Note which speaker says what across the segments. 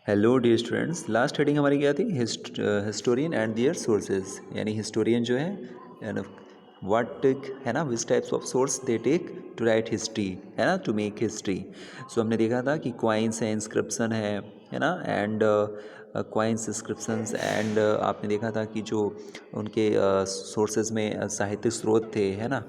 Speaker 1: Hello dear students, last heading हमारी क्या थी? हिस्टोरियन एंड देयर सोर्सेज, यानी हिस्टोरियन जो है ना, व्हाट है ना, which types of source they take to write history, है ना, टू मेक हिस्ट्री। सो हमने देखा था कि क्वाइंस है, इंस्क्रिप्शन है ना, एंड क्वाइंस, इंस्क्रिप्शंस, एंड आपने देखा था कि जो उनके सोर्सेज में साहित्यिक स्रोत थे, है ना।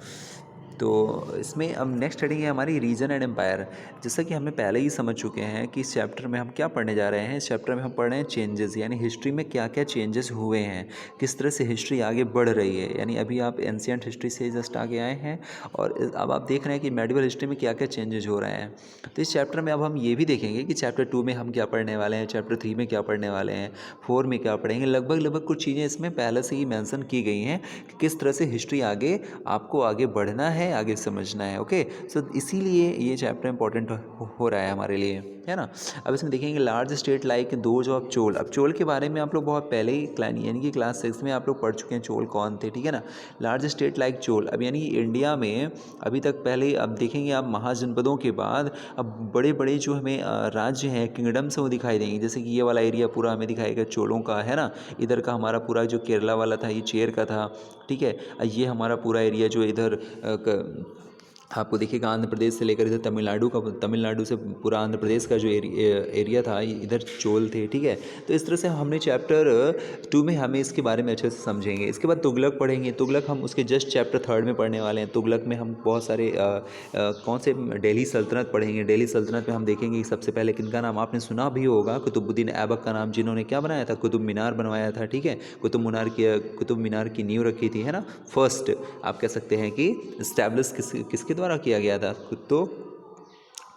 Speaker 1: तो इसमें अब नेक्स्ट हेडिंग है हमारी रीजन एंड एम्पायर। जैसा कि हमने पहले ही समझ चुके हैं कि इस चैप्टर में हम क्या पढ़ने जा रहे हैं। इस चैप्टर में हम पढ़ रहे हैं चेंजेस, यानी हिस्ट्री में क्या क्या चेंजेस हुए हैं, किस तरह से हिस्ट्री आगे बढ़ रही है। यानी अभी आप एंशियंट हिस्ट्री से जस्ट आगे आए हैं और अब आप देख रहे हैं कि मेडिवल हिस्ट्री में क्या क्या चेंजेस हो रहे हैं। तो इस चैप्टर में अब हम ये भी देखेंगे कि चैप्टर 2 में हम क्या पढ़ने वाले हैं, चैप्टर 3 में क्या पढ़ने वाले हैं, 4 में क्या पढ़ेंगे। लगभग कुछ चीज़ें इसमें पहले से ही मेंशन की गई हैं कि किस तरह से हिस्ट्री आगे आपको आगे बढ़ना है, आगे समझना है। ओके, सो इसीलिए ये चैप्टर इंपॉर्टेंट हो रहा है हमारे लिए, है ना। अब इसमें देखेंगे large state like those of Chola. अब चोल के बारे में आप लोग बहुत पहले ही यानी कि क्लास 6 में आप लोग पढ़ चुके हैं चोल कौन थे, ठीक है ना। लार्ज स्टेट लाइक चोल, अब यानी इंडिया में अभी तक पहले, अब देखेंगे आप महाजनपदों के बाद अब बड़े बड़े जो हमें राज्य हैं, किंगडम्स हैं, वो दिखाई देंगे। जैसे कि ये वाला एरिया पूरा हमें दिखाएगा चोलों का, है ना। इधर का हमारा पूरा जो केरला वाला था ये चेर का था, ठीक है। ये हमारा पूरा एरिया जो इधर आपको देखिएगा आंध्र प्रदेश से लेकर इधर तमिलनाडु का, तमिलनाडु से पूरा आंध्र प्रदेश का जो एरिया था इधर चोल थे, ठीक है। तो इस तरह से हमने चैप्टर 2 में हमें इसके बारे में अच्छे से समझेंगे। इसके बाद तुगलक पढ़ेंगे। तुगलक हम उसके जस्ट चैप्टर 3 में पढ़ने वाले हैं। तुगलक में हम बहुत सारे कौन से दिल्ली सल्तनत पढ़ेंगे। दिल्ली सल्तनत में हम देखेंगे कि सबसे पहले किनका नाम आपने सुना भी होगा, कुतुबुद्दीन ऐबक का नाम, जिन्होंने क्या बनाया था, कुतुब मीनार बनवाया था, ठीक है। कुतुब मीनार की नींव रखी थी, है ना। फर्स्ट आप कह सकते हैं कि इस्टेब्लिश किसके द्वारा किया गया था, तो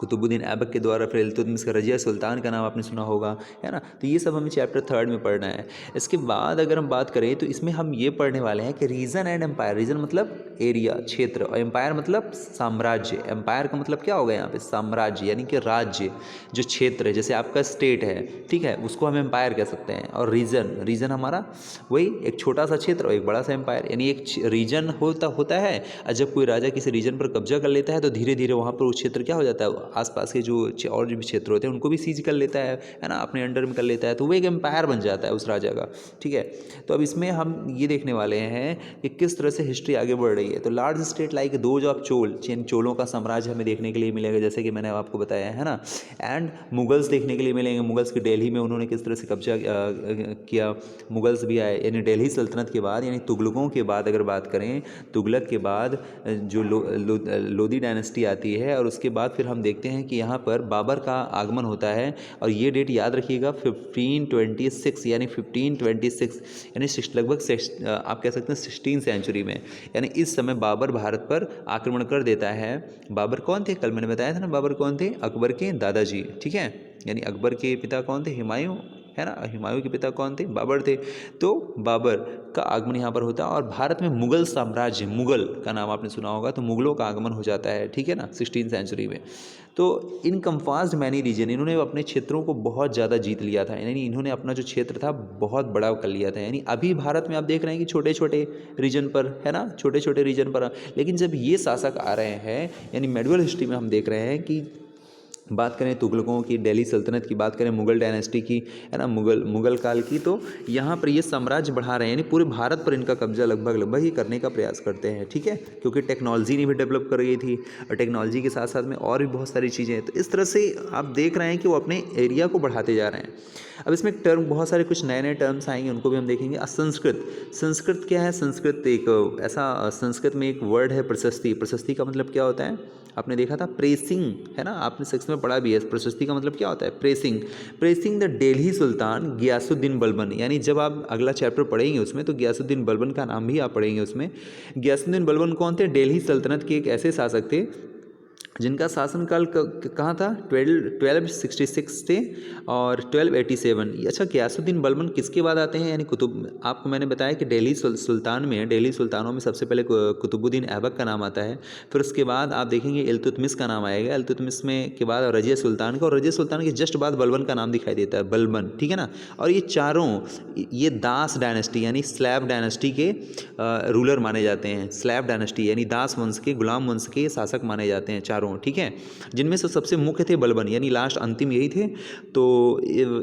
Speaker 1: कुतुबुद्दीन ऐबक के द्वारा। फिर इल्तुतमिश का रजिया सुल्तान का नाम आपने सुना होगा, है ना। तो ये सब हमें चैप्टर 3 में पढ़ना है। इसके बाद अगर हम बात करें तो इसमें हम ये पढ़ने वाले हैं कि रीजन एंड एम्पायर। रीजन मतलब एरिया, क्षेत्र, और एम्पायर मतलब साम्राज्य। एम्पायर का मतलब क्या होगा यहाँ पे, साम्राज्य, यानी कि राज्य। जो क्षेत्र है, जैसे आपका स्टेट है, ठीक है, उसको हम एम्पायर कह सकते हैं। और रीजन, रीजन हमारा वही एक छोटा सा क्षेत्र और एक बड़ा सा एम्पायर, यानी एक रीजन होता है। और जब कोई राजा किसी रीजन पर कब्जा कर लेता है तो धीरे धीरे वहाँ पर वो क्षेत्र क्या हो जाता है, आसपास के जो और भी क्षेत्र होते हैं उनको भी सीज कर लेता है ना, अपने अंडर में कर लेता है। तो वो एक एम्पायर बन जाता है उस राजा का, ठीक है। तो अब इसमें हम ये देखने वाले हैं कि किस तरह से हिस्ट्री आगे बढ़ रही है। तो लार्ज स्टेट लाइक दो जो आप चोलों का साम्राज्य हमें देखने के लिए मिलेगा, जैसे कि मैंने आपको बताया, है ना। एंड मुगल्स देखने के लिए मिलेंगे। मुगल्स की दिल्ली में उन्होंने किस तरह से कब्जा किया, मुगल्स भी आए। यानी दिल्ली सल्तनत के बाद, यानी तुगलकों के बाद अगर बात करें, तुगलक के बाद जो लोदी डायनेस्टी आती है, और उसके बाद फिर हम देखते हैं कि यहाँ पर बाबर का आगमन होता है। और ये डेट याद रखिएगा 1526, यानी 1526, यानी लगभग आप कह सकते हैं 16 सेंचुरी में। यानी इस समय बाबर भारत पर आक्रमण कर देता है। बाबर कौन थे, कल मैंने बताया था ना, बाबर कौन थे, अकबर के दादाजी, ठीक है। यानी अकबर के पिता कौन थे, हुमायूं, है ना। हुमायूं के पिता कौन थे, बाबर थे। तो बाबर का आगमन यहाँ पर होता है और भारत में मुगल साम्राज्य, मुगल का नाम आपने सुना होगा, तो मुगलों का आगमन हो जाता है, ठीक है ना, 16 सेंचुरी में। तो इन कंफास्ड मैनी रीजन, इन्होंने अपने क्षेत्रों को बहुत ज़्यादा जीत लिया था। यानी इन्होंने अपना जो क्षेत्र था बहुत बड़ा कर लिया था। यानी अभी भारत में आप देख रहे हैं कि छोटे छोटे रीजन पर, है ना, छोटे छोटे रीजन पर। लेकिन जब ये शासक आ रहे हैं, यानी मेडिवल हिस्ट्री में हम देख रहे हैं कि बात करें तुगलकों की, दिल्ली सल्तनत की बात करें, मुगल डायनेस्टी की, है ना, मुगल काल की, तो यहाँ पर ये साम्राज्य बढ़ा रहे हैं। यानी पूरे भारत पर इनका कब्जा लगभग ही करने का प्रयास करते हैं, ठीक है। क्योंकि टेक्नोलॉजी ने भी डेवलप कर गई थी और टेक्नोलॉजी के साथ साथ में और भी बहुत सारी चीज़ें हैं। तो इस तरह से आप देख रहे हैं कि वो अपने एरिया को बढ़ाते जा रहे हैं। अब इसमें टर्म बहुत सारे कुछ नए नए टर्म्स आएंगे, उनको भी हम देखेंगे। संस्कृत, संस्कृत क्या है, संस्कृत एक ऐसा, संस्कृत में एक वर्ड है प्रशस्ति। प्रशस्ति का मतलब क्या होता है, आपने देखा था प्रेसिंग, है ना, आपने सेक्स में पढ़ा भी है। प्रशस्ति का मतलब क्या होता है, प्रेसिंग। प्रेसिंग द दिल्ली सुल्तान गियासुद्दीन बलबन। यानी जब आप अगला चैप्टर पढ़ेंगे उसमें, तो गियासुद्दीन बलबन का नाम भी आप पढ़ेंगे उसमें। गियासुद्दीन बलबन कौन थे, दिल्ली सल्तनत के एक ऐसे शासक थे जिनका शासनकाल कहाँ था, 1266 थे और 1287। अच्छा, गियासुद्दीन बलबन किसके बाद आते हैं, यानी कुतुब, आपको मैंने बताया कि दिल्ली सुल्तान में, दिल्ली सुल्तानों में सबसे पहले कुतुबुद्दीन ऐबक का नाम आता है। फिर उसके बाद आप देखेंगे इल्तुतमिश का नाम आएगा। इल्तुतमिश में के बाद रजिया सुल्तान का, और रजिया सुल्तान के जस्ट बाद बलबन का नाम दिखाई देता है, बलबन, ठीक है ना। और ये चारों, ये दास डायनेस्टी यानी स्लैब डायनेस्टी के रूलर माने जाते हैं। स्लैब डायनेस्टी यानी दास वंश के, गुलाम वंश के शासक माने जाते हैं चारों चारों, ठीक है, जिनमें से सबसे मुख्य थे बलबन, यानी लास्ट अंतिम यही थे। तो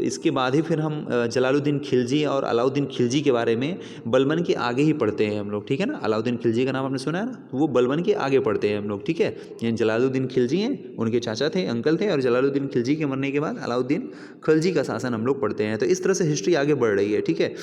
Speaker 1: इसके बाद ही फिर हम जलालुद्दीन खिलजी और अलाउद्दीन खिलजी के बारे में बलबन के आगे ही पढ़ते हैं हम लोग, ठीक है ना। अलाउद्दीन खिलजी का नाम आपने सुना है ना, वो बलबन के आगे पढ़ते हैं हम लोग, ठीक है। यानी जलालुद्दीन खिलजी हैं, उनके चाचा थे, अंकल थे, और जलालुद्दीन खिलजी के मरने के बाद अलाउद्दीन खिलजी का शासन हम लोग पढ़ते हैं। तो इस तरह से हिस्ट्री आगे बढ़ रही है, ठीक है।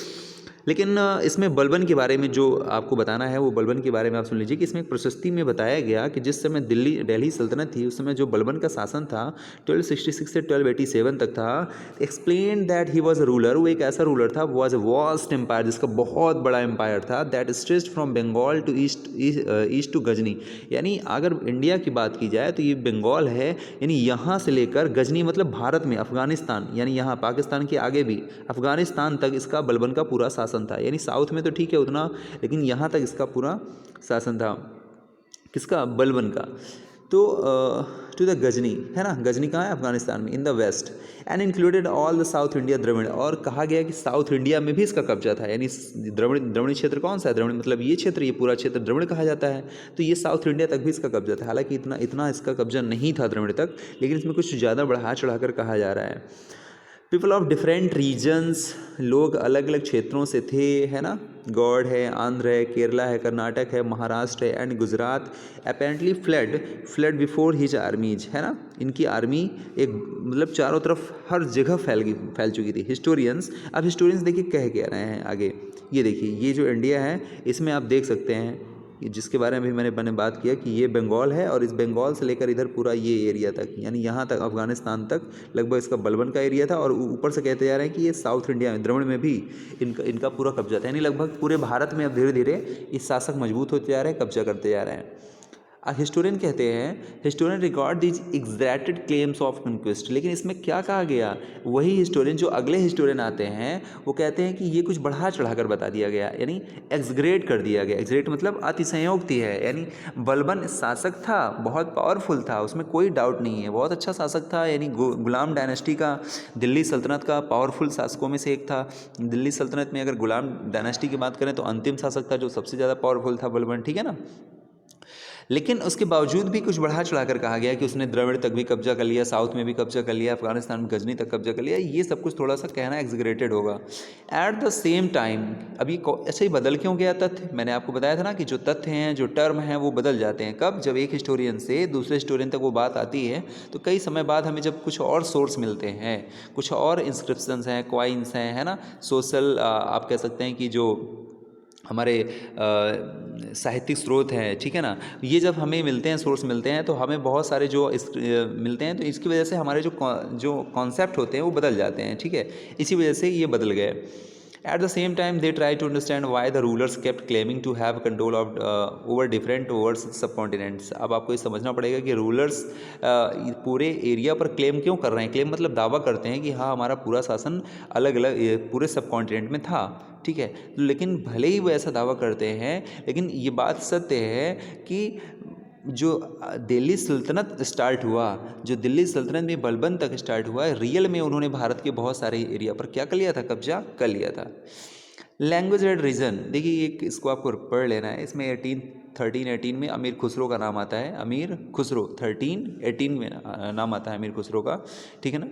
Speaker 1: लेकिन इसमें बलबन के बारे में जो आपको बताना है वो बलबन के बारे में आप सुन लीजिए कि इसमें एक प्रशस्ति में बताया गया कि जिस समय दिल्ली सल्तनत थी उस समय जो बलबन का शासन था 1266 से 1287 तक था। Explain that he was a ruler, वो एक ऐसा रूलर था, वाज अ वास्ट एम्पायर, जिसका बहुत बड़ा एम्पायर था, that stretched from Bengal to east to Ghazni. यानी अगर इंडिया की बात की जाए तो ये बंगाल है, यानी यहाँ से लेकर गजनी मतलब भारत में अफगानिस्तान, यानी यहाँ पाकिस्तान के आगे भी अफगानिस्तान तक इसका बलबन का पूरा शासन था। यानी साउथ में तो ठीक है उतना, लेकिन यहाँ तक इसका पूरा शासन था, किसका, बलबन का। तो टू द गजनी, है ना, गजनी कहाँ है, अफगानिस्तान में, in the west, and included all the south India Dravida, और कहा गया कि साउथ इंडिया में भी इसका कब्जा था। यानी द्रविड़ क्षेत्र कौन सा है, द्रविड़ मतलब ये क्षेत्र, ये पूरा क्षेत्र द्रविड़ कहा जाता है। तो ये साउथ इंडिया तक भी इसका कब्जा था। हालांकि इतना इसका कब्जा नहीं था द्रविड़ तक, लेकिन इसमें कुछ ज़्यादा बढ़ा चढ़ाकर कहा जा रहा है। पीपल ऑफ डिफरेंट रीजन्स, लोग अलग अलग क्षेत्रों से थे, है ना। गौड़ है, आंध्र है, केरला है, कर्नाटक है, महाराष्ट्र है and Gujarat apparently flood before his आर्मीज, है ना। इनकी आर्मी एक मतलब चारों तरफ हर जगह फैल चुकी थी। अब हिस्टोरियंस देखिए कह क्या रहे हैं आगे, ये देखिए, ये जो इंडिया है इसमें आप देख सकते हैं जिसके बारे में भी मैंने बात किया कि ये बंगाल है, और इस बंगाल से लेकर इधर पूरा ये एरिया तक, यानी यहाँ तक अफगानिस्तान तक लगभग इसका बलबन का एरिया था। और ऊपर से कहते जा रहे हैं कि ये साउथ इंडिया में द्रविड़ में भी इनका पूरा कब्जा था। यानी लगभग पूरे भारत में अब धीरे धीरे ये शासक मजबूत होते जा रहे हैं, कब्जा करते जा रहे हैं। हिस्टोरियन कहते हैं, historian record these exaggerated claims of conquest, लेकिन इसमें क्या कहा गया, वही हिस्टोरियन जो अगले हिस्टोरियन आते हैं वो कहते हैं कि ये कुछ बढ़ा चढ़ाकर बता दिया गया, यानी एग्जग्रेट कर दिया गया। एग्जग्रेट मतलब अतिशयोक्ति है, यानी बलबन शासक था, बहुत पावरफुल था, उसमें कोई डाउट नहीं है, बहुत अच्छा शासक था, यानी गुलाम डायनेस्टी का, दिल्ली सल्तनत का पावरफुल शासकों में से एक था। दिल्ली सल्तनत में अगर गुलाम डायनेस्टी की बात करें तो अंतिम शासक था जो सबसे ज़्यादा पावरफुल था, बलबन, ठीक है ना। लेकिन उसके बावजूद भी कुछ बढ़ा चढ़ाकर कहा गया कि उसने द्रविड़ तक भी कब्जा कर लिया, साउथ में भी कब्जा कर लिया, अफगानिस्तान में गजनी तक कब्जा कर लिया। ये सब कुछ थोड़ा सा कहना एग्जीगरेटेड होगा। एट द सेम टाइम अब ये ऐसे ही बदल क्यों गया तथ्य, मैंने आपको बताया था ना कि जो तथ्य हैं, जो टर्म हैं, वो बदल जाते हैं। कब, जब एक हिस्टोरियन से दूसरे हिस्टोरियन तक वो बात आती है तो कई समय बाद हमें जब कुछ और सोर्स मिलते हैं, कुछ और इंस्क्रिप्शंस हैं, क्वाइंस हैं, है ना, सोशल आप कह सकते हैं कि जो हमारे साहित्यिक स्रोत हैं, ठीक है ना, ये जब हमें मिलते हैं, सोर्स मिलते हैं, तो हमें बहुत सारे जो मिलते हैं, तो इसकी वजह से हमारे जो कॉन्सेप्ट होते हैं वो बदल जाते हैं, ठीक है। इसी वजह से ये बदल गए। At the same time, they try to understand why the rulers kept claiming to have control of over different over subcontinents. अब आपको ये समझना पड़ेगा कि रूलर्स पूरे एरिया पर क्लेम क्यों कर रहे हैं। क्लेम मतलब दावा करते हैं कि हाँ हमारा पूरा शासन अलग अलग पूरे सब कॉन्टिनेंट में था, ठीक है। लेकिन भले ही वो ऐसा दावा करते हैं, लेकिन ये बात सत्य है कि जो दिल्ली सल्तनत स्टार्ट हुआ, जो दिल्ली सल्तनत में बलबन तक स्टार्ट हुआ, रियल में उन्होंने भारत के बहुत सारे एरिया पर क्या कर लिया था, कब्जा कर लिया था। लैंग्वेज एंड रीजन, देखिए एक इसको आपको पढ़ लेना है। इसमें 1318 में अमीर खुसरो का नाम आता है, अमीर खुसरो 1318 में नाम आता है अमीर खुसरो का, ठीक है ना।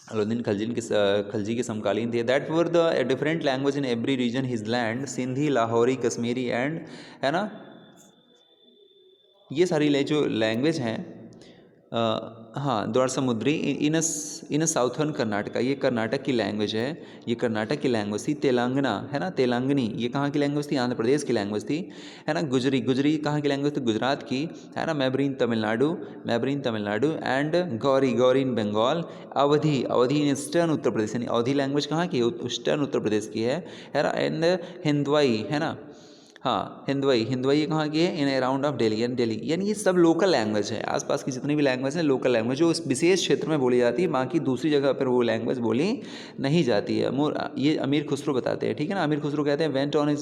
Speaker 1: अलाउद्दीन खलजी के समकालीन थे। That were the different language in every region his land, Sindhi, Lahori, Kashmiri and, है ना, ये सारी जो लैंग्वेज हैं, हाँ, द्वार समुद्री इन साउथर्न कर्नाटका, ये कर्नाटक की लैंग्वेज है, ये कर्नाटक की लैंग्वेज थी। तेलंगाना, है ना, तेलंगनी, ये कहाँ की लैंग्वेज थी, आंध्र प्रदेश की लैंग्वेज थी, है ना। गुजरी कहाँ की लैंग्वेज थी, गुजरात की, है ना। मैब्रीन तमिलनाडु एंड गौरी in Bengal. Awadhi in eastern Uttar Pradesh, यानी अवधी लैंग्वेज कहाँ की, ईस्टर्न उत्तर प्रदेश की है ना। एंड हिंदवाई, है ना, हाँ, हिंदवाई कहाँ की है, इन अराउंड ऑफ दिल्ली, यानी ये सब लोकल लैंग्वेज है। आसपास की जितनी भी लैंग्वेज है लोकल लैंग्वेज, जो उस विशेष क्षेत्र में बोली जाती है, बाकी दूसरी जगह पर वो लैंग्वेज बोली नहीं जाती है। ये अमीर खुसरो बताते हैं, ठीक है ना। अमीर खुसरो कहते हैं वेंट ऑन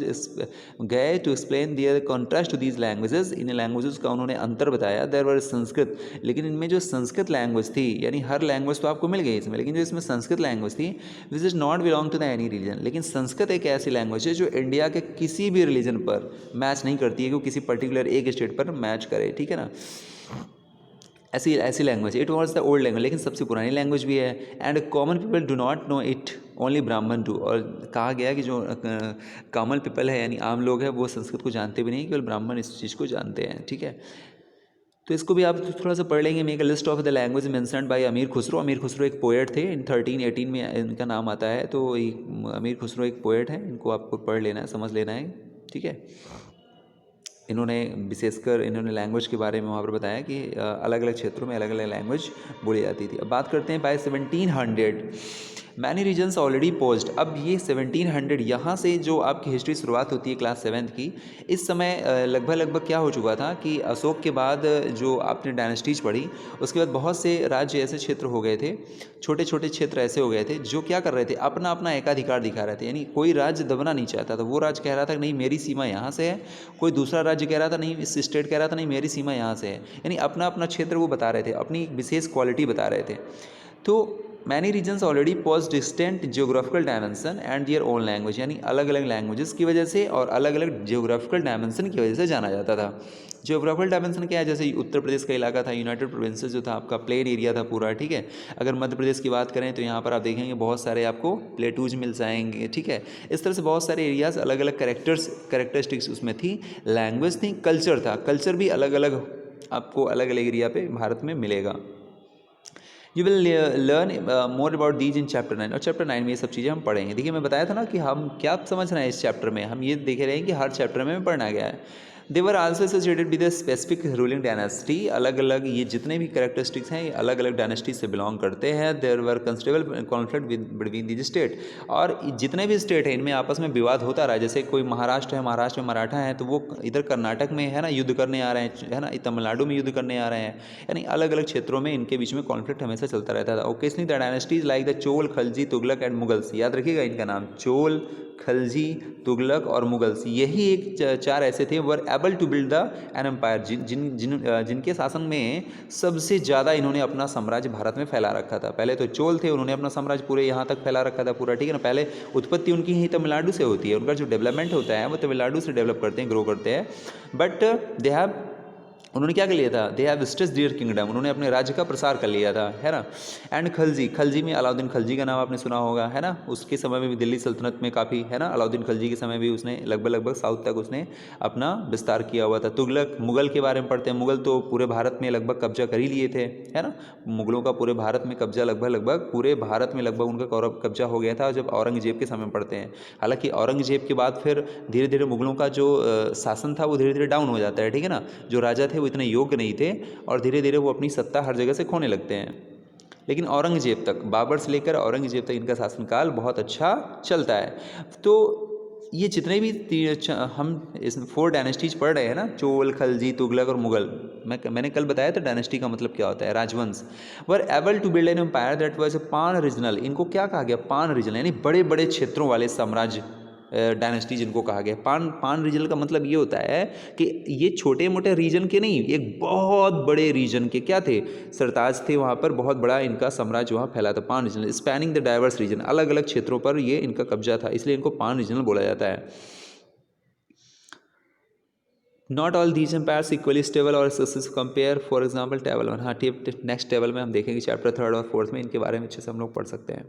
Speaker 1: गए to explain their contrast to these languages, इन लैंग्वेजेस का उन्होंने अंतर बताया। देयर वर संस्कृत, लेकिन इनमें जो संस्कृत लैंग्वेज थी, यानी हर लैंग्वेज तो आपको मिल गई इसमें, लेकिन जो इसमें संस्कृत लैंग्वेज थी which is not belong to the any religion, लेकिन संस्कृत एक ऐसी लैंग्वेज है जो इंडिया के किसी भी रिलीजन पर मैच नहीं करती है कि वो किसी पर्टिकुलर एक स्टेट पर मैच करे, ठीक है ना। ऐसी ऐसी language, it was the old language, लेकिन सबसे पुरानी लैंग्वेज भी है। And common people do not know it, only ब्राह्मण डू। और कहा गया कि जो कॉमन पीपल है यानी आम लोग हैं वो संस्कृत को जानते भी नहीं, केवल ब्राह्मण इस चीज़ को जानते हैं। ठीक है, तो इसको भी आप थोड़ा सा पढ़ लेंगे। Make a list of the language mentioned by Amir Khusrau. अमीर खुसरो एक पोएट थे, इन 1318 में इनका नाम आता है। तो अमीर खुसरो एक पोएट है, इनको आपको पढ़ लेना है, समझ लेना है। ठीक है, इन्होंने विशेषकर इन्होंने लैंग्वेज के बारे में वहाँ पर बताया कि अलग अलग क्षेत्रों में अलग अलग लैंग्वेज बोली जाती थी। अब बात करते हैं by 1700 many regions already posed. अब ये 1700 यहाँ से जो आपकी हिस्ट्री शुरुआत होती है क्लास 7th की, इस समय लगभग क्या हो चुका था कि अशोक के बाद जो आपने डायनेस्टीज पढ़ी उसके बाद बहुत से राज्य ऐसे क्षेत्र हो गए थे, छोटे छोटे क्षेत्र ऐसे हो गए थे जो क्या कर रहे थे, अपना अपना एकाधिकार दिखा रहे थे। यानी कोई राज्य दबना नहीं चाहता था, वो राज्य कह रहा था नहीं मेरी सीमा यहाँ से है, कोई दूसरा राज्य कह रहा था नहीं, इस स्टेट कह रहा था नहीं मेरी सीमा यहाँ से है। यानी अपना अपना क्षेत्र वो बता रहे थे, अपनी एक विशेष क्वालिटी बता रहे थे। तो many regions already pose distant geographical dimension and their own language, यानी अलग अलग लैंग्वेजेस की वजह से और अलग अलग जियोग्राफिकल डायमेंशन की वजह से जाना जाता था। जियोग्राफिकल डायमेंशन क्या है, जैसे उत्तर प्रदेश का इलाका था, यूनाइटेड प्रोविंसेस जो था आपका प्लेन एरिया था पूरा। ठीक है, अगर मध्य प्रदेश की बात करें तो यहाँ पर आप देखेंगे बहुत सारे आपको प्लेटूज मिल जाएंगे। ठीक है, इस तरह से बहुत सारे एरियाज अलग अलग कैरेक्टरिस्टिक्स उसमें थी, लैंग्वेज थी, कल्चर था, कल्चर भी अलग अलग आपको अलग अलग एरिया पे भारत में मिलेगा। You will learn more about these in chapter 9, और चैप्टर 9 में ये सब चीज़ें हम पढ़ेंगे। देखिए मैं बताया था ना कि हम क्या समझ रहे हैं इस चैप्टर में, हम ये देख रहे हैं कि हर चैप्टर में पढ़ना गया है। They were also associated with the specific ruling dynasty, अलग अलग ये जितने भी कैरेक्टरिस्टिक्स हैं ये अलग अलग डायनेस्टी से बिलोंग करते हैं। There were considerable conflict between these state, और जितने भी स्टेट हैं इनमें आपस में विवाद होता रहा। जैसे कोई महाराष्ट्र है, महाराष्ट्र में मराठा है तो वो इधर कर्नाटक में है ना युद्ध करने आ रहे हैं, है ना तमिलनाडु में युद्ध करने आ रहे हैं, यानी अलग अलग क्षेत्रों में इनके बीच में कॉन्फ्लिक्ट हमेशा चलता रहता था। Occasionally the dynasties like the Chola, Khalji, Tughlaq and Mughals, याद रखिएगा इनका नाम, चोल, खलजी, तुगलक और मुगल्स, यही एक चार ऐसे थे were able to build the an empire, जिनके शासन में सबसे ज़्यादा इन्होंने अपना साम्राज्य भारत में फैला रखा था। पहले तो चोल थे, उन्होंने अपना साम्राज्य पूरे यहाँ तक फैला रखा था पूरा। ठीक है ना, पहले उत्पत्ति उनकी ही तमिलनाडु से होती है, उनका जो डेवलपमेंट होता है वो तमिलनाडु से डेवलप करते हैं, ग्रो करते हैं। बट दे हैव, उन्होंने क्या कर लिया था, they have stretch there kingdom, उन्होंने अपने राज्य का प्रसार कर लिया था, है ना। एंड खलजी, खलजी में अलाउद्दीन खलजी का नाम आपने सुना होगा, है ना। उसके समय में भी दिल्ली सल्तनत में काफ़ी, है ना, अलाउद्दीन खलजी के समय भी उसने लगभग साउथ तक उसने अपना विस्तार किया हुआ था। तुगलक, मुगल के बारे में पढ़ते हैं, मुगल तो पूरे भारत में लगभग कब्जा कर ही लिए थे, है ना। मुगलों का पूरे भारत में कब्जा लगभग पूरे भारत में लगभग उनका कब्जा हो गया था जब औरंगजेब के समय पढ़ते हैं। हालांकि औरंगजेब के बाद फिर धीरे धीरे मुगलों का जो शासन था वो धीरे धीरे डाउन हो जाता है। ठीक है ना, जो राजा थे इतने योग्य नहीं थे और धीरे धीरे वो अपनी सत्ता हर जगह से खोने लगते हैं। लेकिन औरंगजेब तक, बाबर से लेकर औरंगजेब तक इनका शासनकाल बहुत अच्छा चलता है। तो ये जितने भी हम इस 4 डायनेस्टीज पढ़ रहे हैं ना, चोल, खलजी, तुगलक और मुगल, मैंने कल बताया था डायनेस्टी का मतलब क्या होता है, राजवंश। Were able to build an empire that was a pan regional, इनको क्या कहा गया, पान रीजनल, यानी बड़े बड़े क्षेत्रों वाले साम्राज्य, डायनेस्टी जिनको कहा गया। पान रीजन का मतलब ये होता है कि ये छोटे मोटे रीजन के नहीं, एक बहुत बड़े रीजन के क्या थे, सरताज थे वहाँ पर, बहुत बड़ा इनका साम्राज्य वहाँ फैला था। Pan regional, spanning the diverse region, अलग अलग क्षेत्रों पर ये इनका कब्जा था, इसलिए इनको पान रीजनल बोला जाता है। Not all these empires equally stable और success compare, for example table 1। हाँ, नेक्स्ट टेबल में हम देखेंगे चैप्टर 3 और 4 में इनके बारे में अच्छे से हम लोग पढ़ सकते हैं।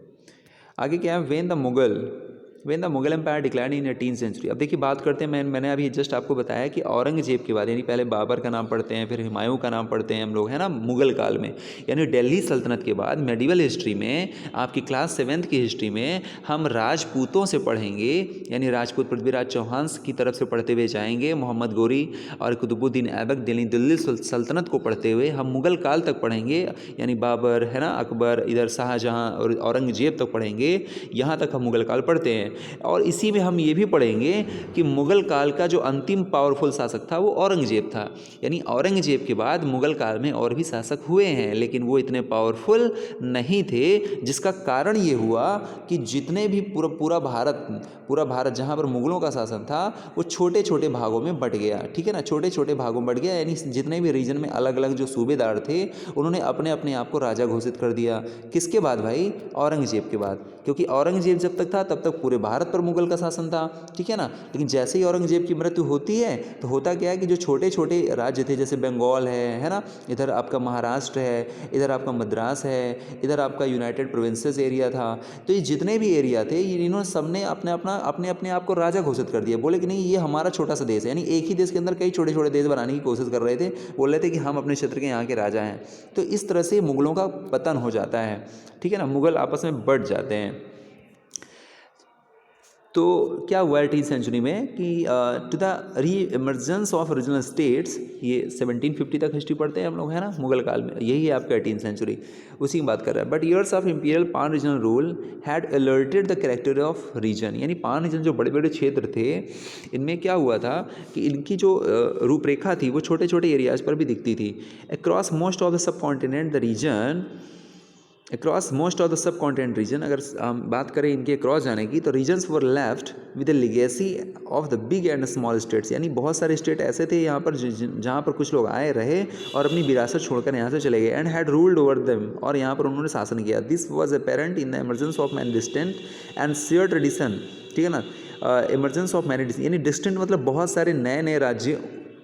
Speaker 1: आगे क्या है, when the Mughal empire decline in 18th century. अब देखिए बात करते हैं, मैंने अभी जस्ट आपको बताया कि औरंगजेब के बाद, यानी पहले बाबर का नाम पढ़ते हैं, फिर हुमायूं का नाम पढ़ते हैं हम लोग, है ना, मुगल काल में, यानी दिल्ली सल्तनत के बाद मेडिवल हिस्ट्री में, आपकी क्लास 7th की हिस्ट्री में हम राजपूतों से पढ़ेंगे, यानी राजपूत पृथ्वीराज चौहान की तरफ से पढ़ते हुए जाएंगे, मोहम्मद गोरी और कुतुबुद्दीन ऐबक, दिल्ली सल्तनत को पढ़ते हुए हम मुगल काल तक पढ़ेंगे, यानी बाबर, है ना, अकबर, इधर शाहजहां और औरंगजेब तक पढ़ेंगे। यहाँ तक हम मुगल काल पढ़ते हैं, और इसी में हम ये भी पढ़ेंगे कि मुगल काल का जो अंतिम पावरफुल शासक था वो औरंगजेब था। यानी औरंगजेब के बाद मुगल काल में और भी शासक हुए हैं, लेकिन वो इतने पावरफुल नहीं थे, जिसका कारण ये हुआ कि जितने भी पूरा भारत जहाँ पर मुगलों का शासन था वो छोटे छोटे भागों में बट गया। ठीक है ना, छोटे छोटे भागों में बट गया, यानी जितने भी रीजन में अलग अलग जो सूबेदार थे उन्होंने अपने अपने आप को राजा घोषित कर दिया। किसके बाद भाई, औरंगजेब के बाद, क्योंकि औरंगजेब जब तक था तब तक पूरे भारत पर मुगल का शासन था, ठीक है ना। लेकिन जैसे ही औरंगजेब की मृत्यु होती है तो होता क्या है कि जो छोटे छोटे राज्य थे, जैसे बंगाल है ना, इधर आपका महाराष्ट्र है, इधर आपका मद्रास है, इधर आपका यूनाइटेड प्रोविंसेस एरिया था, तो ये जितने भी एरिया थे इन्होंने सबने अपने अपने आप को राजा घोषित कर दिया। बोले कि नहीं, ये हमारा छोटा सा देश है, यानी एक ही देश के अंदर कई छोटे छोटे देश बनाने की कोशिश कर रहे थे, बोल रहे थे कि हम अपने क्षेत्र के यहाँ के राजा हैं। तो इस तरह से मुगलों का पतन हो जाता है, ठीक है ना, मुगल आपस में बढ़ जाते हैं। तो क्या हुआ 18th सेंचुरी में कि टू द री इमर्जेंस ऑफ रीजनल स्टेट्स, ये 1750 तक हिस्ट्री पढ़ते हैं हम लोग, है ना, मुगल काल में, यही है आपका 18th सेंचुरी, उसी की बात कर रहा है। But years of imperial pan regional rule had altered the character of region, यानी पान रीजन जो बड़े बड़े क्षेत्र थे, इनमें क्या हुआ था कि इनकी जो रूपरेखा थी वो छोटे छोटे एरियाज पर भी दिखती थी। Across most of the subcontinent the region, across most of the subcontinent region, अगर हम बात करें इनके अक्रॉस जाने की, तो regions were left with the legacy of the big and small states, यानी बहुत सारे स्टेट ऐसे थे यहाँ पर जहाँ पर कुछ लोग आए रहे और अपनी विरासत छोड़कर यहाँ से चले गए, and had ruled over them, और यहाँ पर उन्होंने शासन किया। This was apparent in the emergence of many distant and share tradition, ठीक है ना, इमरजेंस ऑफ मैनी, यानी डिस्टेंट मतलब बहुत सारे नए नए राज्य,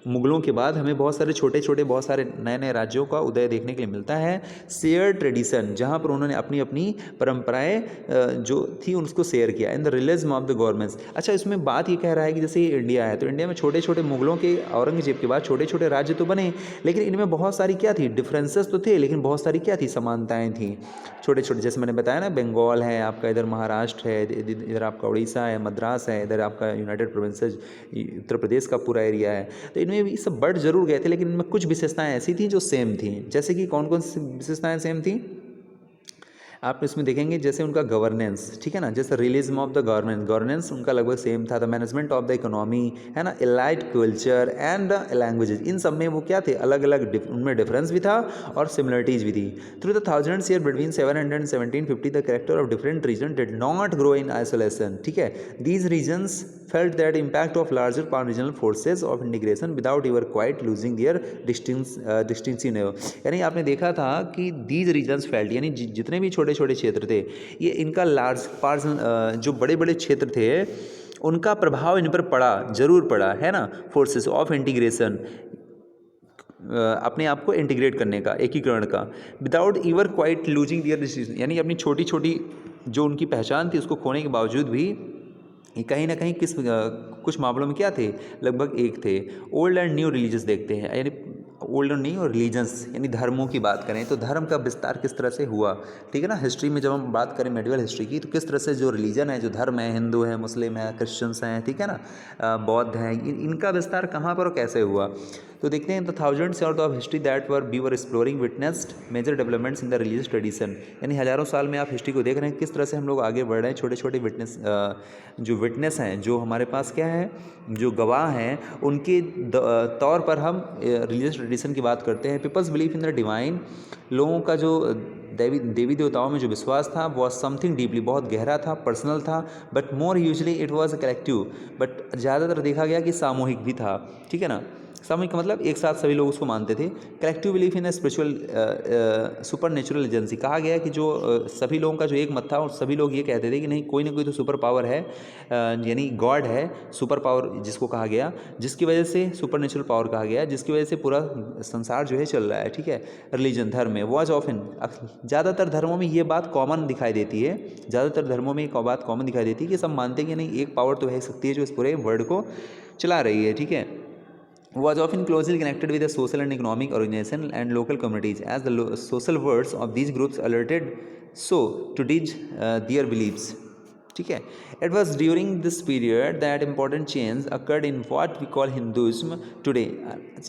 Speaker 1: मुगलों के बाद हमें बहुत सारे छोटे छोटे बहुत सारे नए नए राज्यों का उदय देखने के लिए मिलता है। शेयर ट्रेडिशन, जहाँ पर उन्होंने अपनी अपनी परंपराएं जो थी उसको शेयर किया in the realism of the governments. अच्छा, इसमें बात ये कह रहा है कि जैसे ये इंडिया है, तो इंडिया में छोटे छोटे मुगलों के, औरंगजेब के बाद छोटे छोटे राज्य तो बने, लेकिन इनमें बहुत सारी क्या थी, डिफरेंसेस तो थे, लेकिन बहुत सारी क्या थी, समानताएँ थी छोटे छोटे। जैसे मैंने बताया ना, बंगाल है आपका, इधर महाराष्ट्र है, इधर आपका उड़ीसा है, मद्रास है, इधर आपका यूनाइटेड प्रोविंसेस उत्तर प्रदेश का पूरा एरिया है। तो इनमें भी सब बढ़ जरूर गए थे, लेकिन इनमें कुछ विशेषताएं ऐसी थी जो सेम थी। जैसे कि कौन कौन सी विशेषताएं सेम थी आप इसमें देखेंगे, जैसे उनका गवर्नेंस, ठीक है ना, जैसे रियलिज्म ऑफ द गवर्नेंस उनका लगभग सेम था। The management of the economy, है ना, एलाइड कल्चर एंड लैंग्वेजेस, इन सब में वो क्या थे, अलग अलग उनमें डिफरेंस भी था और सिमिलरिटीज भी थी। Through the thousands year between 700 and 1750 the character of different region did not grow in isolation, ठीक है। These regions felt that impact of larger pan-regional forces of integration without ever quite losing their distinction, यानी आपने देखा था कि these regions felt, यानी जितने भी छोटे छोटे क्षेत्र थे, ये इनका लार्ज जो बड़े बड़े क्षेत्र थे उनका प्रभाव इन पर पड़ा, जरूर पड़ा, है ना, फोर्सेस ऑफ इंटीग्रेशन, अपने आप को इंटीग्रेट करने का, एकीकरण का, विदाउट ईवर क्वाइट लूजिंग दियर डिसीजन, यानी अपनी छोटी छोटी जो उनकी पहचान थी उसको खोने के बावजूद भी ये कहीं ना कहीं कुछ मामलों में क्या थे, लगभग एक थे। ओल्ड एंड न्यू रिलीजियस देखते हैं, यानी ओल्ड और न्यू और रिलीजन्स, यानी धर्मों की बात करें तो धर्म का विस्तार किस तरह से हुआ, ठीक है ना। हिस्ट्री में जब हम बात करें मेडिवल हिस्ट्री की, तो किस तरह से जो रिलीजन है, जो धर्म है, हिंदू है, मुस्लिम है, क्रिश्चियंस हैं, ठीक है ना, बौद्ध हैं, इनका विस्तार कहाँ पर और कैसे हुआ। तो देखते हैं the thousands years of history that we were exploring witnessed major developments in the religious tradition, यानी हज़ारों साल में आप हिस्ट्री को देख रहे हैं किस तरह से हम लोग आगे बढ़ रहे हैं। छोटे छोटे जो विटनेस हैं, जो हमारे पास क्या है, जो गवाह हैं, उनके तौर पर हम रिलीजियस ट्रेडिशन की बात करते हैं। Peoples believe in the divine, लोगों का जो देवी देवताओं में जो विश्वास था वॉज समथिंग डीपली, बहुत गहरा था, पर्सनल था, but more usually it was a collective, but ज़्यादातर देखा गया कि सामूहिक भी था, ठीक है ना। सामूहिक का मतलब एक साथ सभी लोग उसको मानते थे। Collective belief in spiritual super natural agency, कहा गया कि जो सभी लोगों का जो एक मत था और सभी लोग ये कहते थे कि नहीं, कोई ना कोई तो सुपर पावर है, यानी गॉड है, सुपर पावर जिसको कहा गया, जिसकी वजह से सुपर नेचुरल पावर कहा गया, जिसकी वजह से पूरा संसार जो है चल रहा है, ठीक है। रिलीजन, धर्म में वॉज ऑफन, ज़्यादातर धर्मों में ये बात कॉमन दिखाई देती है, ज़्यादातर धर्मों में एक बात कॉमन दिखाई देती है कि सब मानते हैं कि नहीं, एक पावर तो है सकती है जो इस पूरे वर्ल्ड को चला रही है, ठीक है। Was often closely connected with the social and economic organization and local communities, as the social words of these groups alerted so to teach their beliefs, ठीक है। It was during this period that important change occurred in what we call Hinduism today.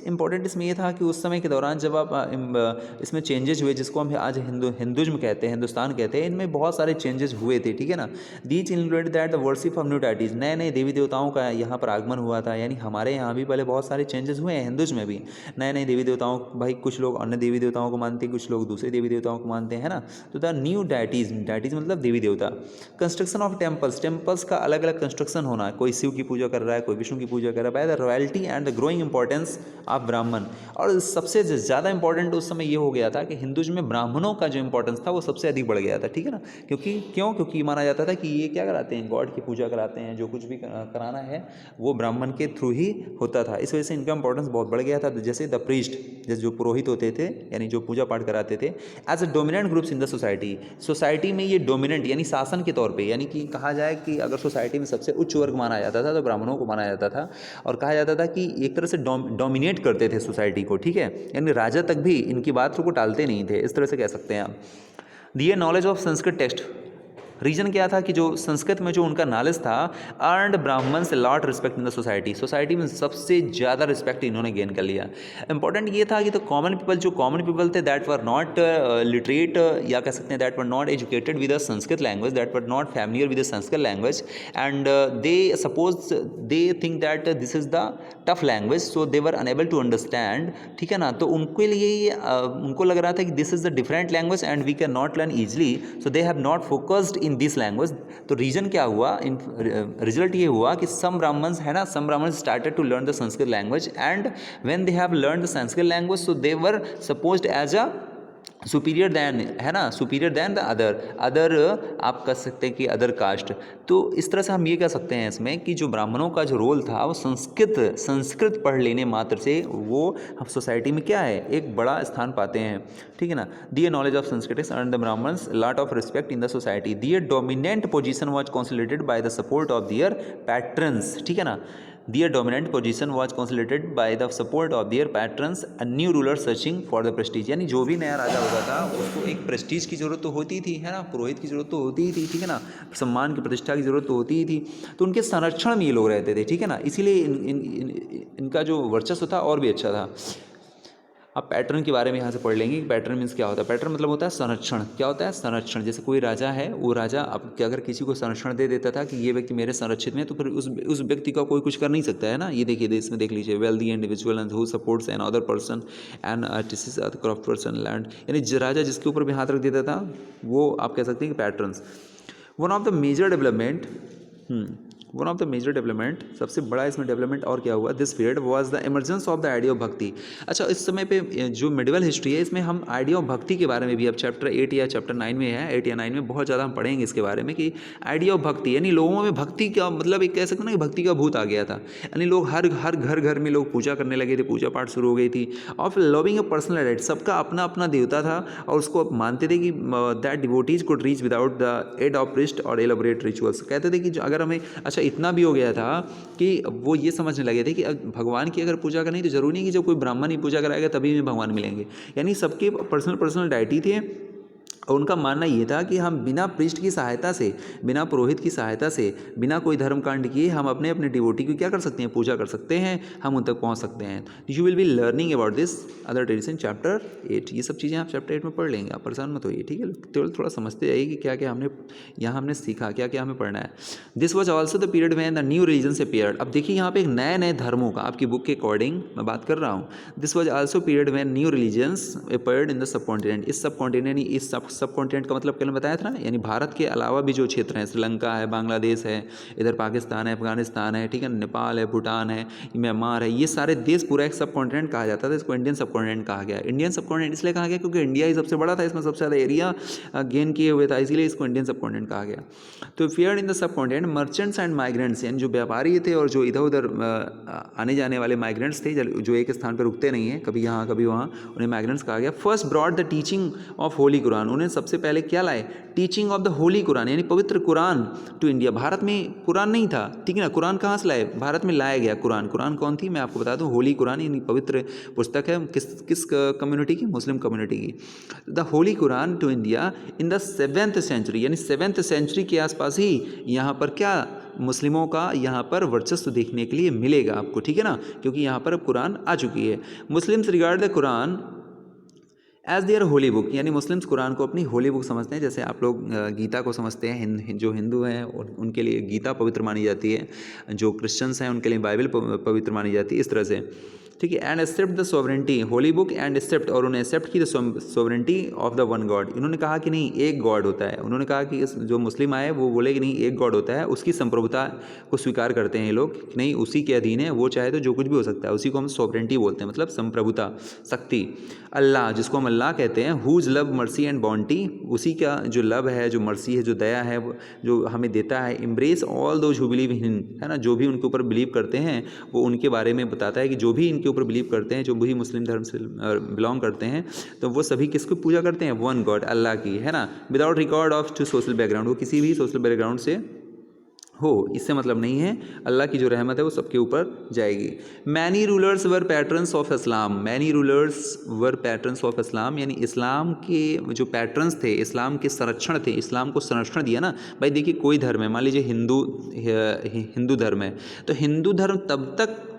Speaker 1: Important इसमें ये था कि उस समय के दौरान जब आप इसमें चेंजेस हुए, जिसको हम आज हिंदुइज्म कहते हैं, हिंदुस्तान कहते हैं, इनमें बहुत सारे चेंजेस हुए थे, ठीक है ना। These included that the worship of new deities, नए नए देवी देवताओं का यहाँ पर आगमन हुआ था, यानी हमारे यहाँ भी पहले बहुत सारे चेंजेस हुए हैं, हिंदुइज्म में भी नए नए देवी देवताओं, भाई कुछ लोग अन्य देवी देवताओं को मानते हैं, कुछ लोग दूसरे देवी देवताओं को मानते हैं ना। तो द न्यू डेटीज, डेटीज मतलब देवी देवता। Construction of of temples, temples का अलग अलग कंस्ट्रक्शन होना, कोई शिव की पूजा कर रहा है, कोई विष्णु की पूजा कर रहा है, by the royalty and the growing importance of ब्राह्मण। और सबसे ज़्यादा इंपॉर्टेंट उस समय ये हो गया था कि हिंदुज़म में ब्राह्मणों का जो इंपॉर्टेंस था वो सबसे अधिक बढ़ गया था, ठीक है ना। क्योंकि माना जाता था कि ये क्या कराते हैं, गॉड की पूजा कराते हैं, जो कुछ भी कराना है वो ब्राह्मण के थ्रू ही होता था। इस वजह से इनका इंपॉर्टेंस बहुत बढ़ गया था। जैसे द प्रीस्ट, जैसे जो पुरोहित होते थे यानी जो पूजा पाठ कराते थे, as a dominant groups in the society में ये डोमिनेंट यानी शासन के तौर पे, यानी कि कहा जाए कि अगर सोसाइटी में सबसे उच्च वर्ग माना जाता था तो ब्राह्मणों को माना जाता था, और कहा जाता था कि एक तरह से डोमिनेट करते थे सोसाइटी को, ठीक है, यानी राजा तक भी इनकी बात को टालते नहीं थे, इस तरह से कह सकते हैं आप। दिए knowledge of Sanskrit text, reason क्या था कि जो संस्कृत में जो उनका नॉलेज था, अर्नड ब्राह्मण से lot respect in the society में सबसे ज़्यादा रिस्पेक्ट इन्होंने गेन कर लिया। इंपॉर्टेंट ये था कि तो कॉमन पीपल थे दैट वर नॉट लिटरेट, या कह सकते हैं that were not educated with the Sanskrit language, that were not familiar with the Sanskrit language, and they think that this is the tough language, so they were unable to understand, ठीक है ना। तो उनके लिए उनको लग रहा था कि this is the different language and we can not learn easily, so they have not focused in this language. तो रीजन क्या हुआ, रिजल्ट ये हुआ कि सम ब्राह्मण्स है ना, some Brahmans started to learn the Sanskrit language, and when they have learn the Sanskrit language so they were supposed as a superior than, है ना, सुपीरियर दैन द अदर आप कह सकते हैं कि अदर कास्ट। तो इस तरह से हम ये कह सकते हैं इसमें कि जो ब्राह्मणों का जो रोल था वो संस्कृत पढ़ लेने मात्र से वो हम सोसाइटी में क्या है, एक बड़ा स्थान पाते हैं, ठीक है ना। Their knowledge of Sanskrit earn the Brahmans lot of respect in the society, their dominant position was consolidated by the support of their patrons, ठीक है ना। Their dominant position was consolidated by the support of their patrons, a new ruler searching for the prestige, यानी जो भी नया राजा होता था उसको एक प्रेस्टीज की जरूरत तो होती थी, है ना, पुरोहित की जरूरत तो होती ही थी, ठीक है ना, सम्मान की प्रतिष्ठा की जरूरत तो होती ही थी। तो उनके संरक्षण में ये लोग रहते थे, ठीक है ना, इसीलिए इनका जो वर्चस्व था और भी अच्छा था। अब पैटर्न के बारे में यहाँ से पढ़ लेंगे कि पैटर्न मीन्स क्या होता है। पैटर्न मतलब होता है संरक्षण। क्या होता है, संरक्षण। जैसे कोई राजा है, वो राजा अब अगर किसी को संरक्षण दे देता था कि ये व्यक्ति मेरे संरक्षित में है, तो फिर उस व्यक्ति का कोई कुछ कर नहीं सकता है ना। ये देखिए, इसमें देख लीजिए, wealthy individual and who supports an other person and artist craft person land, यानी राजा जिसके ऊपर भी हाथ रख देता था वो आप कह सकते हैं कि patterns. One of the major development, सबसे बड़ा इसमें डेवलपमेंट और क्या हुआ, this period was the emergence of the idea of bhakti. अच्छा, इस समय पे जो मिडिवल हिस्ट्री है इसमें हम आइडिया ऑफ भक्ति के बारे में भी अब चैप्टर 8 या चैप्टर 9 में है, 8 या 9 में बहुत ज़्यादा हम पढ़ेंगे इसके बारे में कि आइडिया ऑफ भक्ति, यानी लोगों में भक्ति का मतलब एक कह सकते हैं ना कि भक्ति का भूत आ गया था, यानी लोग हर घर में लोग पूजा करने लगे थे, पूजा पाठ शुरू हो गई थी। Of loving a personal right, सबका अपना अपना देवता था और उसको मानते थे कि that devotees could reach without the aid of priest और एलाबोरेट रिचुअल्स। कहते थे कि अगर हमें, अच्छा इतना भी हो गया था कि वो ये समझने लगे थे कि भगवान की अगर पूजा करनी तो जरूरी नहीं कि जब कोई ब्राह्मण ही पूजा कराएगा तभी में भगवान मिलेंगे, यानी सबके पर्सनल डाइटी थे। और उनका मानना ये था कि हम बिना प्रीस्ट की सहायता से, बिना पुरोहित की सहायता से, बिना कोई धर्म कांड किए हम अपने डिवोटी की क्या कर सकते हैं, पूजा कर सकते हैं, हम उन तक पहुंच सकते हैं। You will be learning about this other tradition chapter 8। ये सब चीज़ें आप चैप्टर 8 में पढ़ लेंगे, आप परेशान मत होइए, ठीक है। केवल थोड़ा समझते जाइए कि क्या क्या हमने सीखा, क्या क्या हमें पढ़ना है। This was also the period when the new religion appeared. अब देखिए यहाँ पे एक नए धर्मों का, आपकी बुक के अकॉर्डिंग मैं बात कर रहा हूँ। This was also period when new religions appeared in the sub continent. इस सब कॉन्टिनेंट, इस सब कॉन्टिनेंट का मतलब कल बताया था ना, यानी भारत के अलावा भी जो क्षेत्र हैं, श्रीलंका है, बांग्लादेश है, इधर पाकिस्तान है, अफगानिस्तान है, ठीक है, नेपाल है, भूटान है, म्यांमार है, ये सारे देश पूरा एक सब कॉन्टिनेंट कहा जाता था। इसको इंडियन सब कॉन्टिनेंट कहा गया। इंडियन सब कॉन्टिनेंट इसलिए कहा गया क्योंकि इंडिया ही सबसे बड़ा था, इसमें सबसे ज़्यादा एरिया गेन किए हुए था, इसीलिए इसको इंडियन सब कॉन्टिनेंट कहा गया। तो fear in the sub continent merchants and migrants, यानी जो व्यापारी थे और जो इधर उधर आने जाने वाले माइग्रेंट्स थे, जो एक स्थान पर रुकते नहीं हैं, कभी यहाँ कभी वहाँ, उन्हें माइग्रेंट्स कहा गया। First brought the teaching of holy Quran, उन्हें सबसे पहले क्या लाए, teaching of the holy Quran, यानी पवित्र कुरान टू इंडिया। भारत में कुरान नहीं था, ठीक है ना, कुरान कहाँ से लाए, भारत में लाया गया कुरान। कुरान कौन थी मैं आपको बता दूं, होली कुरान, यानी पवित्र पुस्तक है, किस कम्युनिटी की, मुस्लिम कम्युनिटी की। The holy Quran to India in the 7th century, यानी 7th सेंचुरी के आसपास ही यहाँ पर क्या मुस्लिमों का यहाँ पर वर्चस्व देखने के लिए मिलेगा आपको, ठीक है ना, क्योंकि यहाँ पर अब कुरान आ चुकी है। Muslims regard the Quran as their holy book, यानी मुस्लिम्स कुरान को अपनी होली बुक समझते हैं। जैसे आप लोग गीता को समझते हैं, जो हिंदू हैं उनके लिए गीता पवित्र मानी जाती है, जो क्रिश्चियंस हैं उनके लिए बाइबल पवित्र मानी जाती है, इस तरह से, ठीक है। And accept the sovereignty holy book and accept, और उन्हें एक्सेप्ट की the sovereignty of the one God. इन्होंने कहा कि नहीं एक गॉड होता है। उन्होंने कहा कि जो मुस्लिम आए वो बोले कि नहीं एक गॉड होता है, उसकी संप्रभुता को स्वीकार करते हैं ये लोग कि नहीं उसी के अधीन है, वो चाहे तो जो कुछ भी हो सकता है, उसी को हम सोवरेंटी बोलते हैं, मतलब संप्रभुता, शक्ति। अल्लाह, जिसको हम अल्लाह कहते हैं, whose love mercy and bounty, उसी का जो लव है, जो मर्सी है, जो दया है, जो हमें देता है। Embrace all those who believe in, है ना, जो भी उनके ऊपर बिलीव करते हैं, वो उनके बारे में बताता है कि जो भी इनके ऊपर बिलीव करते हैं, जो भी मुस्लिम धर्म से बिलोंग करते हैं, तो वो सभी किसको पूजा करते हैं, वन गॉड, अल्लाह की, है ना। Without record of to social background, वो किसी भी सोशल बैकग्राउंड से हो, इससे मतलब नहीं है, अल्लाह की जो रहमत है वो सबके ऊपर जाएगी। Many rulers were patterns of Islam, many rulers were patterns of Islam, यानी इस्लाम के जो पैटर्न्स थे, इस्लाम के संरक्षण थे, इस्लाम को संरक्षण दिया ना भाई। देखिए कोई धर्म है, मान लीजिए हिंदू धर्म है, तो हिंदू धर्म तब तक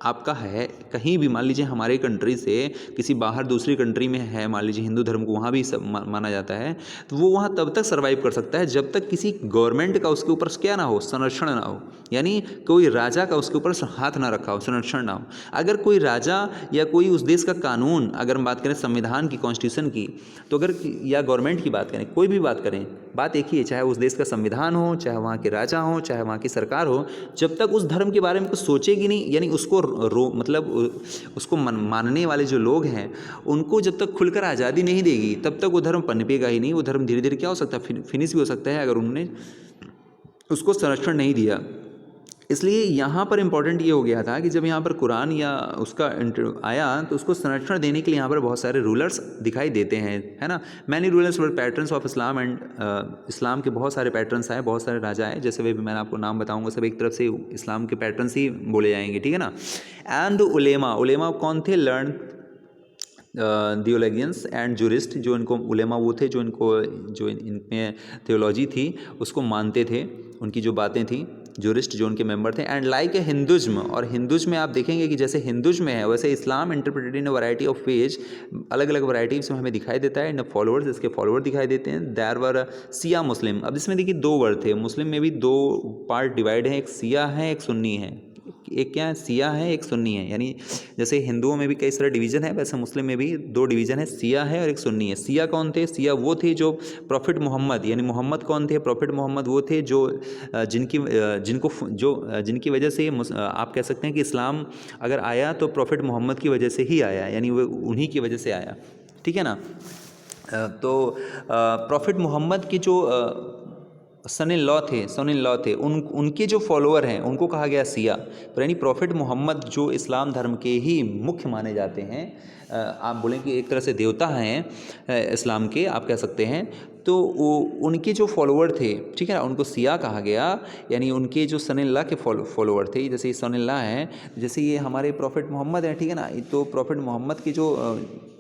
Speaker 1: आपका है, कहीं भी मान लीजिए हमारे कंट्री से किसी बाहर दूसरी कंट्री में है, मान लीजिए हिंदू धर्म को वहाँ भी माना जाता है, तो वो वहाँ तब तक सर्वाइव कर सकता है जब तक किसी गवर्नमेंट का उसके ऊपर क्या ना हो, संरक्षण ना हो, यानी कोई राजा का उसके ऊपर हाथ ना रखा हो, संरक्षण ना हो। अगर कोई राजा या कोई उस देश का कानून, अगर हम बात करें संविधान की, कॉन्स्टिट्यूशन की, तो अगर या गवर्नमेंट की बात करें, कोई भी बात करें, बात एक ही है, चाहे उस देश का संविधान हो, चाहे वहाँ के राजा हो, चाहे वहाँ की सरकार हो, जब तक उस धर्म के बारे में कुछ सोचेगी नहीं, यानी उसको मतलब उसको मानने वाले जो लोग हैं उनको जब तक खुलकर आज़ादी नहीं देगी, तब तक वो धर्म पनपेगा ही नहीं। वो धर्म धीरे धीरे क्या हो सकता है, फिनिश भी हो सकता है, अगर उन्होंने उसको संरक्षण नहीं दिया। इसलिए यहाँ पर इम्पॉर्टेंट ये हो गया था कि जब यहाँ पर कुरान या उसका आया, तो उसको संरक्षण देने के लिए यहाँ पर बहुत सारे रूलर्स दिखाई देते हैं, है ना। Many rulers were patterns of Islam, and Islam के बहुत सारे पैटर्न्स आए, बहुत सारे राजा आए, जैसे भी मैंने आपको नाम बताऊंगा सब एक तरफ से इस्लाम के पैटर्न्स ही बोले जाएंगे, ठीक है ना। एंड उलेमा, उलेमा कौन थे, लर्न थियोलॉजियंस एंड जूरिस्ट, जो इनको उलेमा वो थे जो इनमें थियोलॉजी थी उसको मानते थे, उनकी जो बातें थी, जूरिस्ट जो उनके मेंबर थे। एंड लाइक ए हिंदुज्म, और हिंदुज्म में आप देखेंगे कि जैसे हिंदुज्म में है वैसे Islam interpreted in variety of ways, अलग अलग वैरायटीज में हमें दिखाई देता है। इन फॉलोअर्स, इसके फॉलोअर दिखाई देते हैं। देयर वर सिया मुस्लिम, अब इसमें देखिए दो वर्ड थे, मुस्लिम में भी दो पार्ट डिवाइड है, एक सिया है एक सुन्नी है। एक क्या है, सिया है, एक सुन्नी है, यानी जैसे हिंदुओं में भी कई सारे डिवीज़न है, वैसे मुस्लिम में भी दो डिवीज़न है, सिया है और एक सुन्नी है। सिया कौन थे, सिया वो थे जो प्रॉफिट मोहम्मद, यानी मोहम्मद कौन थे, प्रॉफिट मोहम्मद वो थे जो जिनकी वजह से आप कह सकते हैं कि इस्लाम अगर आया तो प्रॉफिट मोहम्मद की वजह से ही आया, यानी वो उन्हीं की वजह से आया, ठीक है ना। तो प्रॉफिट मोहम्मद के जो सन इन लॉ थे, उनके जो फॉलोअर हैं उनको कहा गया सिया। तो यानी प्रॉफिट मोहम्मद जो इस्लाम धर्म के ही मुख्य माने जाते हैं, आप बोलें कि एक तरह से देवता हैं इस्लाम के, आप कह सकते हैं, तो वो उनके जो फॉलोअर थे, ठीक है ना, उनको सिया कहा गया, यानी उनके जो सन इन लॉ के फॉलोअर थे। जैसे सन इन लॉ हैं, जैसे ये हमारे प्रॉफिट मोहम्मद हैं, ठीक है ना, तो प्रॉफिट मोहम्मद के जो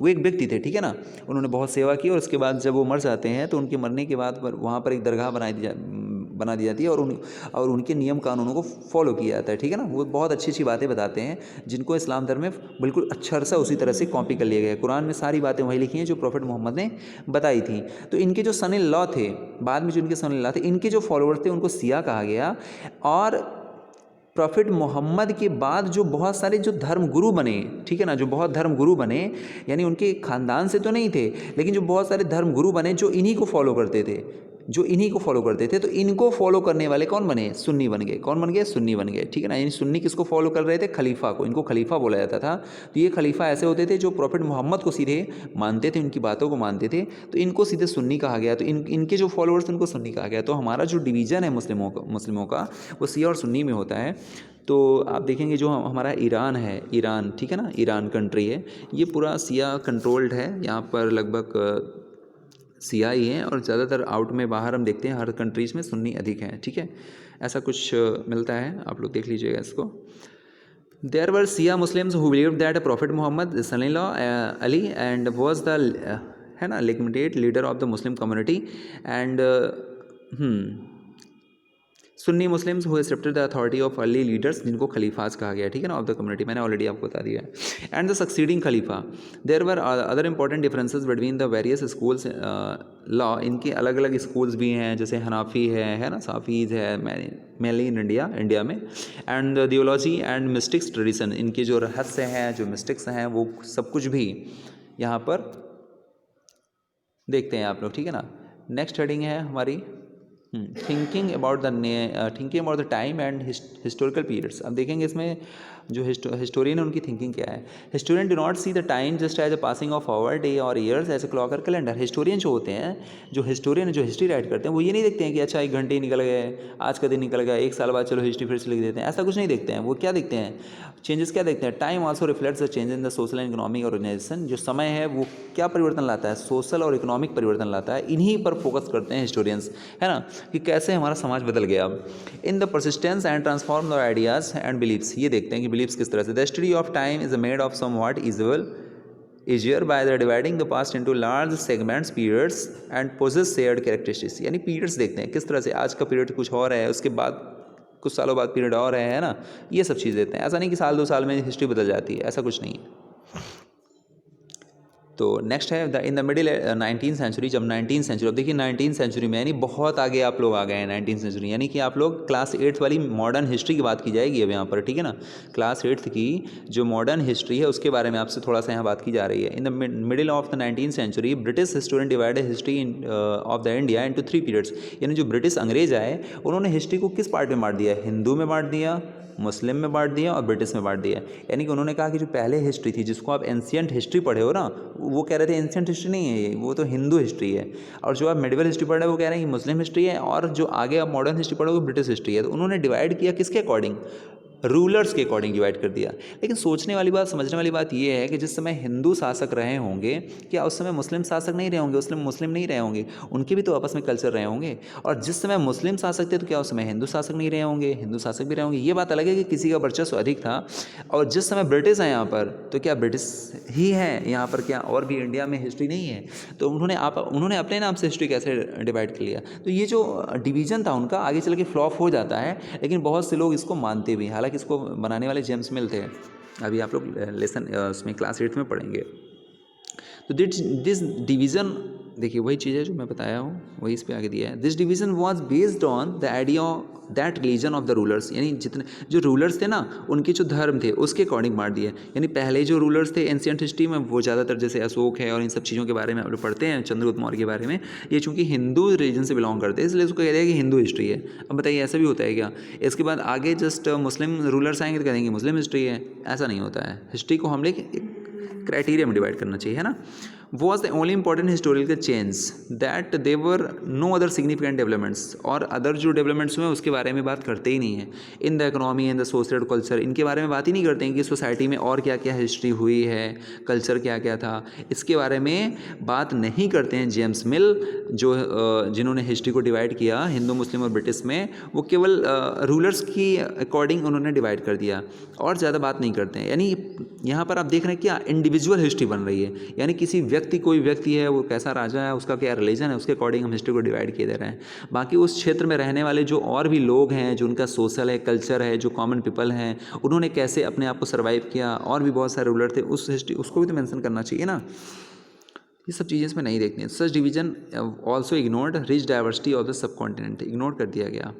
Speaker 1: वो एक व्यक्ति थे, ठीक है ना, उन्होंने बहुत सेवा की, और उसके बाद जब वो मर जाते हैं तो उनके मरने के बाद वहाँ पर एक दरगाह बना दी जाती है, और उनके नियम कानूनों को फॉलो किया जाता है, ठीक है ना। वो बहुत अच्छी अच्छी बातें बताते हैं जिनको इस्लाम धर्म में बिल्कुल अक्षरशः उसी तरह से कॉपी कर लिए गए। कुरान में सारी बातें वही लिखी हैं जो प्रॉफिट मोहम्मद ने बताई थी। तो इनके जो सन इन लॉ थे, बाद में जो इनके सन इन लॉ थे, इनके जो फॉलोअर्स थे उनको सिया कहा गया। और प्रॉफिट मोहम्मद के बाद जो बहुत सारे जो धर्म गुरु बने, ठीक है ना, जो बहुत धर्म गुरु बने, यानी उनके खानदान से तो नहीं थे, लेकिन जो बहुत सारे धर्म गुरु बने जो इन्हीं को फॉलो करते थे, तो इनको फॉलो करने वाले कौन बने, सुन्नी बन गए। कौन बन गए, सुन्नी बन गए, ठीक है ना। यानी सुन्नी किसको फॉलो कर रहे थे, खलीफा को, इनको खलीफा बोला जाता था। तो ये खलीफा ऐसे होते थे जो प्रॉफिट मोहम्मद को सीधे मानते थे, उनकी बातों को मानते थे, तो इनको सीधे सुन्नी कहा गया। तो इनके जो फॉलोअर्स उनको सुन्नी कहा गया। तो हमारा जो डिवीज़न है मुस्लिमों का वो सिया और सुन्नी में होता है। तो आप देखेंगे जो हमारा ईरान है, ईरान, ठीक है ना, ईरान कंट्री है, ये पूरा सिया कंट्रोल्ड है। यहाँ पर लगभग सिया ही हैं, और ज़्यादातर आउट में बाहर हम देखते हैं हर कंट्रीज़ में सुन्नी अधिक हैं, ठीक है, ऐसा कुछ मिलता है, आप लोग देख लीजिएगा इसको। There were Shia Muslims who believed that prophet Mohammad son in law Ali and was the, है ना, legitimate leader of the Muslim community. And Sunni Muslims who accepted the authority of early leaders, जिनको खलीफाज कहा गया है, ठीक है ना, ऑफ द कम्युनिटी, मैंने ऑलरेडी आपको बता दिया है। एंड द सक्सीडिंग खलीफा, there were other important differences between the various schools law, इनके अलग अलग स्कूल्स भी हैं, जैसे हनाफी है ना, साफीज़ है, मेनली इन इंडिया में। And theology and mystics tradition, इनके जो रहस्य हैं, जो मिस्टिक्स हैं, वो सब कुछ भी यहाँ पर देखते हैं आप लोग, ठीक है ना। नेक्स्ट हेडिंग है हमारी thinking about the time and historical periods. अब देखेंगे इसमें जो हिस्टोरियन है उनकी थिंकिंग क्या है। Historian do not see the time just as a passing of our day और ईयर्स एज अ क्लॉक और कैलेंडर। हिस्टोरियन जो होते हैं, जो हिस्टोरियन जो हिस्ट्री राइट करते हैं, वो ये नहीं देखते हैं कि अच्छा 1 घंटे ही निकल गए, आज का दिन निकल गया, 1 साल बाद चलो हिस्ट्री फिर से लिख देते हैं, ऐसा कुछ नहीं देखते हैं। वो क्या देखते हैं, चेंजेस क्या देखते हैं। Time also reflects the change in the social and economic organisation. जो समय है वो क्या परिवर्तन लाता है, सोशल और इकोनॉमिक परिवर्तन लाता है। इन्हीं पर फोकस करते हैं हिस्टोरियंस, है ना, कि कैसे हमारा समाज बदल गया। In the persistence and transform the ideas and beliefs, ये देखते हैं कि बिलीव्स किस तरह से। The study of time is made of somewhat easier by the dividing the past into large segments periods and possess shared characteristics। यानी periods देखते हैं किस तरह से, आज का पीरियड कुछ और है, उसके बाद कुछ सालों बाद पीरियड और है ना, ये सब चीज़ देते हैं। ऐसा नहीं कि साल 2 साल में हिस्ट्री बदल जाती है, ऐसा कुछ नहीं है। तो नेक्स्ट है in the middle 19th century, जब 19th सेंचुरी, अब देखिए 19th सेंचुरी में यानी बहुत आगे आप लोग आ गए हैं 19th सेंचुरी, यानी कि आप लोग क्लास 8th वाली मॉडर्न हिस्ट्री की बात की जाएगी अब यहाँ पर, ठीक है ना। क्लास 8th की जो मॉडर्न हिस्ट्री है उसके बारे में आपसे थोड़ा सा यहाँ बात की जा रही है। In the middle of the 19th century British historian divided history of the India into 3 periods. यानी जो ब्रिटिश अंग्रेज आए उन्होंने हिस्ट्री को किस पार्ट में बांट दिया, हिंदू में बांट दिया, मुस्लिम में बांट दिया और ब्रिटिश में बांट दिया। यानी कि उन्होंने कहा कि जो पहले हिस्ट्री थी, जिसको आप एंशियंट हिस्ट्री पढ़े हो ना, वो कह रहे थे एंशियंट हिस्ट्री नहीं है ये, वो तो हिंदू हिस्ट्री है। और जो आप मेडिवल हिस्ट्री पढ़ रहे हैं वो कह रहे हैं कि मुस्लिम हिस्ट्री है, और जो आगे आप मॉडर्न हिस्ट्री पढ़ोगे ब्रिटिश हिस्ट्री है। तो उन्होंने डिवाइड किया किसके अकॉर्डिंग, रूलर्स के अकॉर्डिंग डिवाइड कर दिया। लेकिन सोचने वाली बात, समझने वाली बात यह है कि जिस समय हिंदू शासक रहे होंगे, क्या उस समय मुस्लिम शासक नहीं रहे होंगे, मुस्लिम नहीं रहे होंगे, उनके भी तो आपस में कल्चर रहे होंगे। और जिस समय मुस्लिम शासक थे तो क्या उस समय हिंदू शासक नहीं रहे होंगे, हिंदू शासक भी रहे होंगे। ये बात अलग है कि किसी का वर्चस्व अधिक था। और जिस समय ब्रिटिश है यहाँ पर, तो क्या ब्रिटिश ही है यहाँ पर, क्या और भी इंडिया में हिस्ट्री नहीं है। तो उन्होंने अपने नाम से हिस्ट्री कैसे डिवाइड कर लिया। तो ये जो डिवीज़न था उनका आगे चल के फ्लॉप हो जाता है, लेकिन बहुत से लोग इसको मानते भी। हालांकि इसको बनाने वाले जेम्स मिल थे, अभी आप लोग लेसन उसमें क्लास 8 में पढ़ेंगे। तो दिस डिवीज़न, देखिए वही चीज़ है जो मैं बताया हूँ, वही इस पे आगे दिया है। This division was based on the idea that religion of the rulers. यानी जितने जो रूलर्स थे ना, उनके जो धर्म थे उसके अकॉर्डिंग बांट दिए। यानी पहले जो रूलर्स थे एंशियंट हिस्ट्री में, वो ज़्यादातर जैसे अशोक है और इन सब चीज़ों के बारे में आप लोग पढ़ते हैं, चंद्रगुप्त मौर्य के बारे में, ये चूँकि हिंदू रिलीजन से बिलोंग करते हैं इसलिए उसको कह दिया कि हिंदू हिस्ट्री है। अब बताइए ऐसा भी होता है क्या। इसके बाद आगे जस्ट मुस्लिम रूलर्स आएंगे तो कह देंगे मुस्लिम हिस्ट्री है, ऐसा नहीं होता है। हिस्ट्री को हम लोग क्राइटेरिया में डिवाइड करना चाहिए, है ना। was the only important historical change that there were no other significant developments। और अदर जो डेवलपमेंट्स हुए उसके बारे में बात करते ही नहीं है। In the economy and the social culture, इनके बारे में बात ही नहीं करते हैं कि सोसाइटी में और क्या क्या हिस्ट्री हुई है, कल्चर क्या क्या था, इसके बारे में बात नहीं करते हैं। जेम्स मिल जो जिन्होंने हिस्ट्री को डिवाइड किया हिंदू, मुस्लिम और ब्रिटिश में, वो केवल रूलर्स की अकॉर्डिंग उन्होंने डिवाइड कर दिया और ज़्यादा बात नहीं करते हैं। यानी यहाँ पर आप देख रहे हैं क्या इंडिविजुअल हिस्ट्री बन रही है। यानी किसी कोई व्यक्ति है, वो कैसा राजा है, उसका क्या रिलीजन है, उसके अकॉर्डिंग हम हिस्ट्री को डिवाइड किए दे रहे हैं। बाकी उस क्षेत्र में रहने वाले जो और भी लोग हैं, जो उनका सोशल है, कल्चर है, जो कॉमन पीपल हैं, उन्होंने कैसे अपने आप को सर्वाइव किया, और भी बहुत सारे रूलर थे, उस हिस्ट्री उसको भी तो मेंशन करना चाहिए ना। ये सब चीज़ें इसमें नहीं देखती हैं। Such division also ignored rich diversity of the subcontinent, ignore कर दिया गया।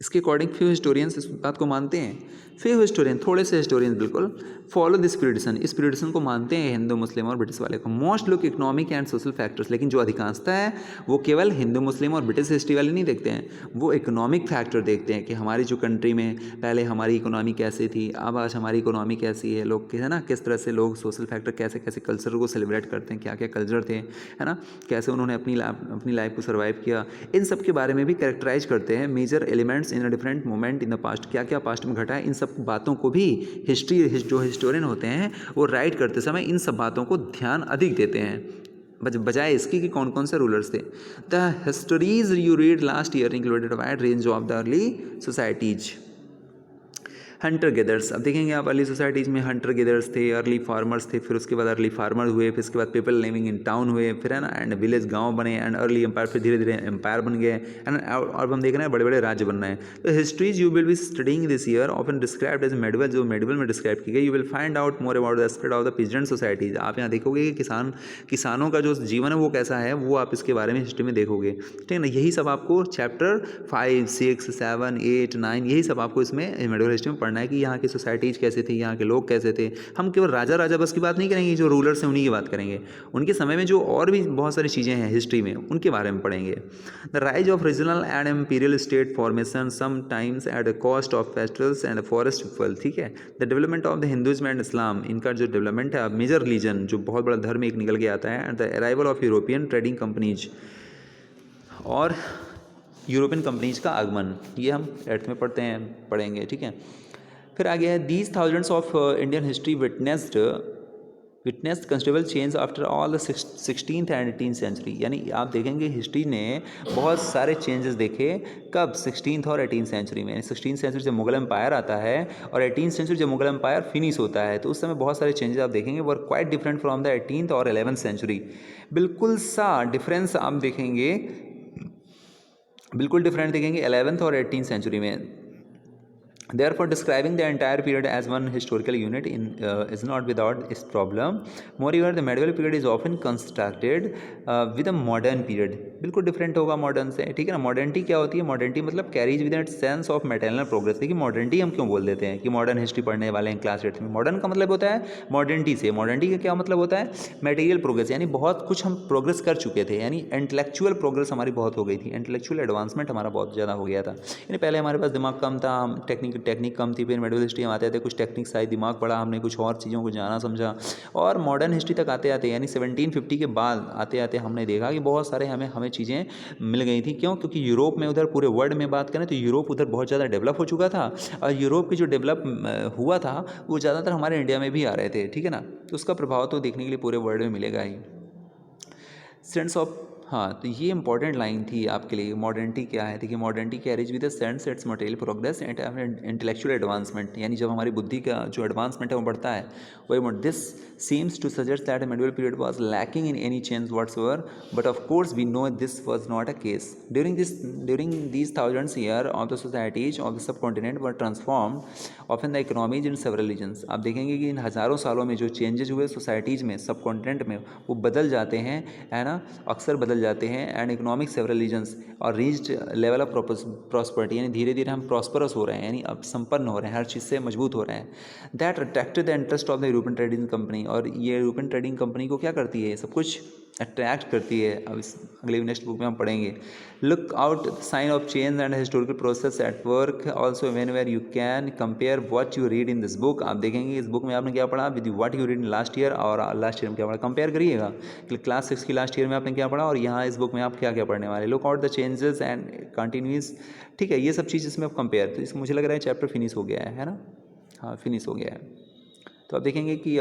Speaker 1: इसके अकॉर्डिंग फ्यू हिस्टोरियंस इस बात को मानते हैं, फ्यू हिस्टोरियन, थोड़े से हिस्टोरियंस बिल्कुल फॉलो दिस पीरियडिशन, इस पीरियडिशन को मानते हैं हिंदू, मुस्लिम और ब्रिटिश वाले को। Most look economic and social factors, लेकिन जो अधिकांशता है वो केवल हिंदू, मुस्लिम और ब्रिटिश हिस्ट्री वाले नहीं देखते हैं, वो इकोनॉमिक फैक्टर देखते हैं कि हमारी जो कंट्री में पहले हमारी इकोनॉमी कैसी थी, अब आज हमारी इकोनॉमी कैसी है, लोग है ना, किस तरह से लोग सोशल फैक्टर कैसे कैसे कल्चर को सेलिब्रेट करते हैं, क्या क्या कल्चर थे, है ना, कैसे उन्होंने अपनी लाइफ को सर्वाइव किया, इन सब के बारे में भी कैरेक्टराइज करते हैं। Major elements in a different moment in the past, क्या क्या पास्ट में घटा है, इन सब बातों को भी जो हिस्टोरियन होते हैं वो राइट करते समय इन सब बातों को ध्यान अधिक देते हैं बजाय इसकी कि कौन कौन से रूलर्स थे। The histories you read last year included wide range of the early societies. Hunter gatherers, अब देखेंगे आप अर्ली सोसाइटीज़ में हंटर गेदर्स थे, अर्ली फार्मर्स थे, फिर उसके बाद अर्ली फार्मर हुए, फिर उसके बाद पीपल लिविंग इन टाउन हुए, फिर है ना एंड विलेज गांव बने, एंड अर्ली एम्पायर, फिर धीरे धीरे एम्पायर बन गए, एंड अब हम देख रहे हैं बड़े बड़े राज्य बन रहे हैं। तो histories you will be studying this year often described as medieval, जो मेडिवल में डिस्क्राइब की गई, you will find out more about the aspect of the peasant societies. आप यहाँ देखोगे कि किसानों का जो जीवन है वो कैसा है, वो आप इसके बारे में हिस्ट्री में देखोगे, ठीक है ना। यही सब आपको चैप्टर 5, 6, 7, 8, 9 यही सब आपको इसमें मेडिवल हिस्ट्री में पढ़ना है कि यहाँ की सोसाइटीज़ कैसे थी, यहाँ के लोग कैसे थे। हम केवल राजा बस की बात नहीं करेंगे, जो रूलर्स हैं उन्हीं की बात करेंगे, उनके समय में जो और भी बहुत सारी चीज़ें हैं हिस्ट्री में उनके बारे में पढ़ेंगे। The rise of regional and imperial state formation sometimes at the cost of festivals and forest people, ठीक है। The development of the Hinduism and Islam, इनका जो डेवलपमेंट है मेजर रिलीजन जो बहुत बड़ा धर्म एक निकल के आता है, and the arrival of European trading companies, और यूरोपियन कंपनीज का आगमन, ये हम 8th में पढ़ेंगे, ठीक है। फिर आगे है these thousands of Indian history witnessed considerable change after all the 16th and 18th century, यानी आप देखेंगे हिस्ट्री ने बहुत सारे चेंजेस देखे, कब 16th और 18th सेंचुरी में। 16th सेंचुरी जब मुगल एम्पायर आता है और 18th सेंचुरी जब मुगल एम्पायर फिनिश होता है, तो उस समय बहुत सारे चेंजेस आप देखेंगे were quite different from the 18th और 11th सेंचुरी। बिल्कुल सा डिफरेंस आप देखेंगे, बिल्कुल डिफरेंट देखेंगे 11th और 18th सेंचुरी में। Therefore, describing the entire period as one historical unit is not without its problem. Moreover, the medieval period is often constructed with a modern period. बिल्कुल different होगा modern से, ठीक है ना। Modernity क्या होती है? मॉडर्निटी मतलब carries with it sense of maternal progress. देखिए मॉडर्निटी हम क्यों बोल देते हैं कि मॉडर्न हिस्ट्री पढ़ने वाले हैं क्लास 8 में। मॉडर्न का मतलब होता है मॉडर्निटी से, मॉडर्निटी का क्या मतलब होता है? मटेरियल प्रोग्रेस, यानी बहुत कुछ हम प्रोग्रेस कर चुके थे, यानी इंटेलेक्चुअल प्रोग्रेस हमारी बहुत हो गई थी, इंटेलेक्चुअल एडवांसमेंट हमारा बहुत ज़्यादा हो गया था। यानी पहले हमारे पास दिमाग कम था, हम टेक्निक कम थी, फिर मेडिवल हिस्ट्री में आते थे कुछ टेक्निक्स आई, दिमाग बढ़ा, हमने कुछ और चीज़ों को जाना समझा, और मॉडर्न हिस्ट्री तक आते आते यानी 1750 के बाद आते आते हमने देखा कि बहुत सारे हमें चीज़ें मिल गई थी। क्यों? क्योंकि यूरोप में, उधर पूरे वर्ल्ड में बात करें तो यूरोप उधर बहुत ज़्यादा डेवलप हो चुका था, और यूरोप की जो डेवलप हुआ था वो ज़्यादातर हमारे इंडिया में भी आ रहे थे, ठीक है ना। तो उसका प्रभाव तो देखने के लिए पूरे वर्ल्ड में मिलेगा ही। सेंस ऑफ, हाँ, तो ये इंपॉर्टेंट लाइन थी आपके लिए। मॉडर्निटी क्या है? देखिए modernity carries with the sense it's material progress and intellectual advancement, यानी जब हमारी बुद्धि का जो एडवांसमेंट है वो बढ़ता है वही। This seems to suggest that medieval period was lacking in any change whatsoever, but of course we know this was not a case. During these thousands year of the societies of the subcontinent were transformed often the economies in several regions. आप देखेंगे कि इन हज़ारों सालों में जो changes हुए societies में, सब कॉन्टिनेंट में, वो बदल जाते हैं, है ना, अक्सर बदल जाते हैं। एंड इकोनॉमिक सेवरल रीजन्स और रीच्ड लेवल ऑफ प्रॉस्पेरिटी, यानी धीरे धीरे हम प्रॉस्परस हो रहे हैं, यानी अब संपन्न हो रहे हैं, हर चीज़ से मजबूत हो रहे हैं। That attracted the interest of the European trading company, और ये यूरोपियन ट्रेडिंग कंपनी को क्या करती है? सब कुछ अट्रैक्ट करती है। अब इस अगले नेक्स्ट बुक में हम पढ़ेंगे। Look out sign of change and historical process at work also when where you can compare what you read in this book. आप देखेंगे इस बुक में आपने क्या पढ़ा with what you read in last year, और लास्ट ईयर में क्या पढ़ा, कंपेयर करिएगा। क्लास 6 की लास्ट ईयर में आपने क्या पढ़ा और यहाँ इस बुक में आप क्या क्या पढ़ने वाले। Look out the changes and continuous, ठीक है, ये सब चीज़ इसमें आप कंपेयर। तो इसमें मुझे लग रहा है चैप्टर फिनिश हो गया है ना, हाँ फिनिश हो गया है। तो आप देखेंगे कि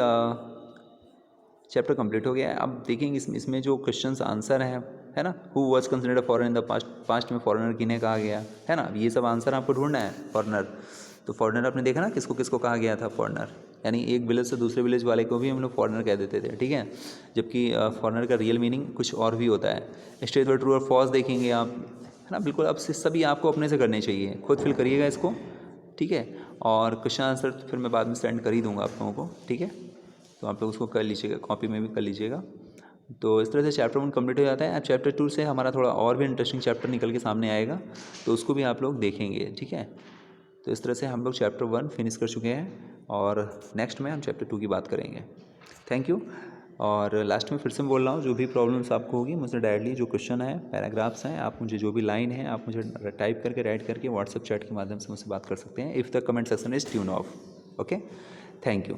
Speaker 1: चैप्टर कंप्लीट हो गया है। अब देखेंगे इसमें जो क्वेश्चंस आंसर है ना, who was considered a foreigner in the past में फॉरेनर किन्हें कहा गया है ना, ये सब आंसर आपको ढूंढना है। फॉरेनर, तो फॉरेनर आपने देखा ना किसको किसको कहा गया था फॉरेनर, यानी एक विलेज से दूसरे विलेज वाले को भी हम लोग फॉरेनर कह देते थे, ठीक है। जबकि फॉरेनर का रियल मीनिंग कुछ और भी होता है। स्टेट फॉर ट्रू और फॉल्स देखेंगे आप, है ना, बिल्कुल। अब सभी आपको अपने से करने चाहिए, खुद फिल करिएगा इसको, ठीक है। और क्वेश्चन आंसर फिर मैं बाद में सेंड कर ही दूँगा आप लोगों को, ठीक है। तो आप लोग उसको कर लीजिएगा, कॉपी में भी कर लीजिएगा। तो इस तरह से चैप्टर 1 कंप्लीट हो जाता है। अब चैप्टर 2 से हमारा थोड़ा और भी इंटरेस्टिंग चैप्टर निकल के सामने आएगा, तो उसको भी आप लोग देखेंगे, ठीक है। तो इस तरह से हम लोग चैप्टर 1 फिनिश कर चुके हैं, और नेक्स्ट में हम चैप्टर 2 की बात करेंगे। Thank you. और लास्ट में फिर से मैं बोल रहा हूँ, जो भी प्रॉब्लम्स आपको होगी मुझसे डायरेक्टली जो क्वेश्चन है, पैराग्राफ्स हैं, आप मुझे जो भी लाइन है आप मुझे टाइप करके राइट करके व्हाट्सएप चैट के माध्यम से मुझसे बात कर सकते हैं, if the comment section is tune of. Okay, thank you.